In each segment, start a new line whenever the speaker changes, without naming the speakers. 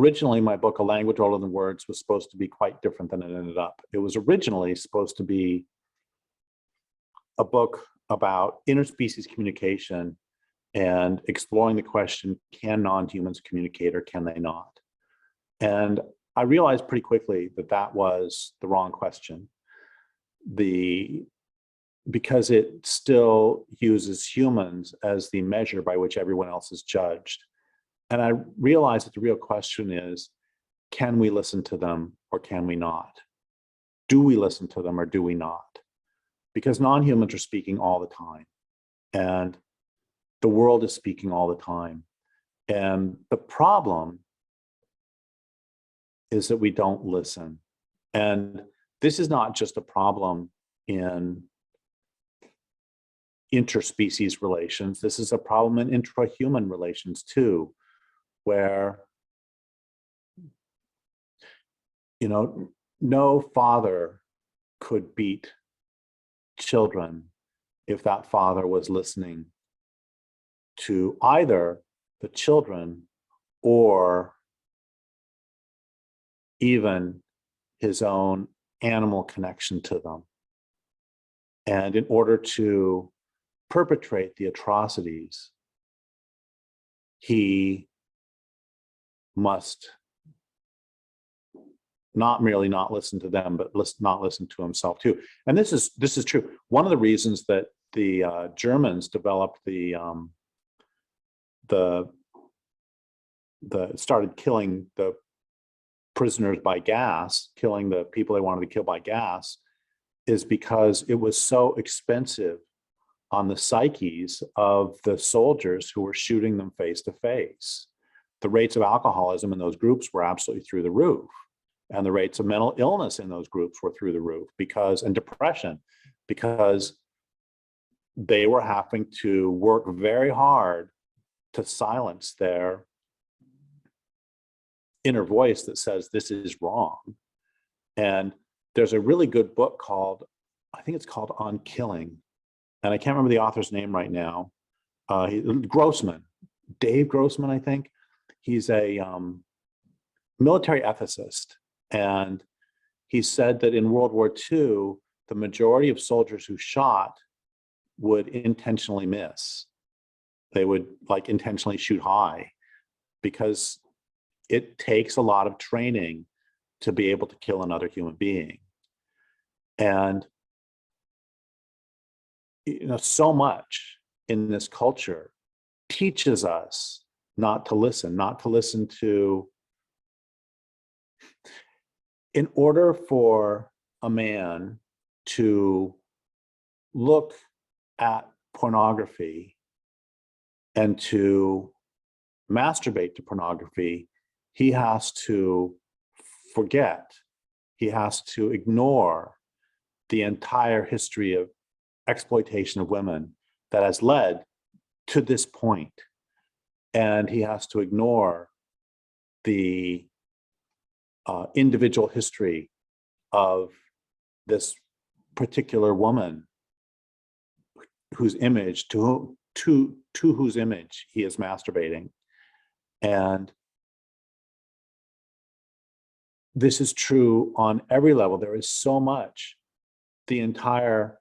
originally my book, A Language Older Than Words, was supposed to be quite different than it ended up. It was originally supposed to be a book about interspecies communication and exploring the question, can non-humans communicate or can they not? And I realized pretty quickly that that was the wrong question. Because it still uses humans as the measure by which everyone else is judged. And I realized that the real question is, can we listen to them or can we not? Do we listen to them or do we not? Because non-humans are speaking all the time, and the world is speaking all the time. And the problem is that we don't listen. And this is not just a problem in interspecies relations. This is a problem in intra-human relations too, where, you know, no father could beat children if that father was listening to either the children or even his own animal connection to them. And in order to perpetrate the atrocities, he must not merely not listen to them, but not listen to himself too. And this is true. One of the reasons that the Germans developed started killing the prisoners by gas, killing the people they wanted to kill by gas, is because it was so expensive on the psyches of the soldiers who were shooting them face to face. The rates of alcoholism in those groups were absolutely through the roof. And the rates of mental illness in those groups were through the roof, and depression, because they were having to work very hard to silence their inner voice that says this is wrong. And there's a really good book called, I think it's called On Killing, and I can't remember the author's name right now. Grossman, Dave Grossman, I think. He's a military ethicist, and he said that in World War II, the majority of soldiers who shot would intentionally miss. They would like intentionally shoot high, because it takes a lot of training to be able to kill another human being. And you know, so much in this culture teaches us not to listen to, in order for a man to look at pornography and to masturbate to pornography, he has to forget, he has to ignore the entire history of exploitation of women that has led to this point. And he has to ignore the individual history of this particular woman whose image, to whose image he is masturbating. And this is true on every level. There is so much, the entire,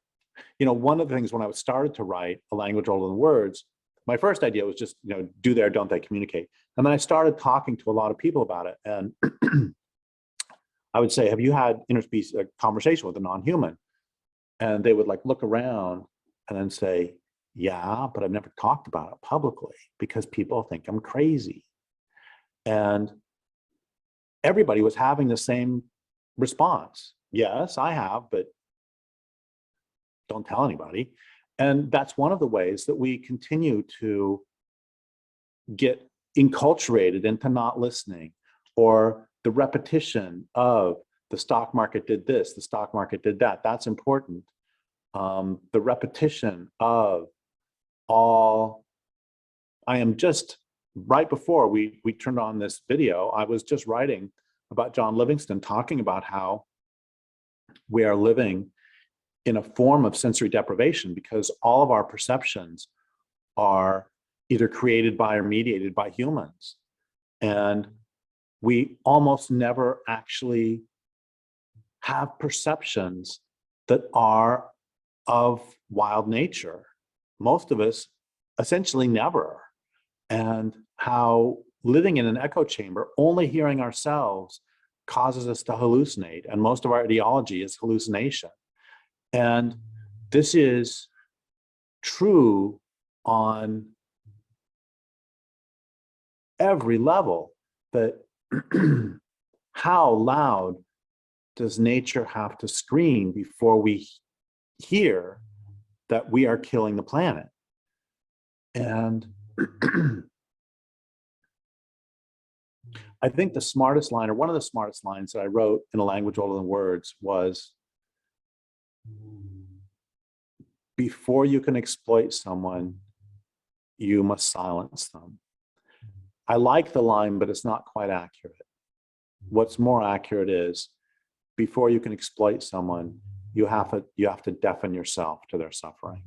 you know, one of the things when I started to write A Language Older Than Words, my first idea was just, you know, do they or don't they communicate? And then I started talking to a lot of people about it. And I would say, have you had interspecies conversation with a non-human? And they would like look around and then say, yeah, but I've never talked about it publicly because people think I'm crazy. And everybody was having the same response. Yes, I have, but don't tell anybody. And that's one of the ways that we continue to get enculturated into not listening, or the repetition of the stock market did this, the stock market did that. That's important. The repetition of all, I am just, right before we turned on this video, I was just writing about John Livingston, talking about how we are living in a form of sensory deprivation because all of our perceptions are either created by or mediated by humans. And we almost never actually have perceptions that are of wild nature. Most of us essentially never. And how living in an echo chamber, only hearing ourselves, causes us to hallucinate. And most of our ideology is hallucination. And this is true on every level, that how loud does nature have to scream before we hear that we are killing the planet? And I think the smartest line, or one of the smartest lines that I wrote in A Language Older Than Words, was, before you can exploit someone, you must silence them. I like the line, but it's not quite accurate. What's more accurate is, before you can exploit someone, you have to deafen yourself to their suffering.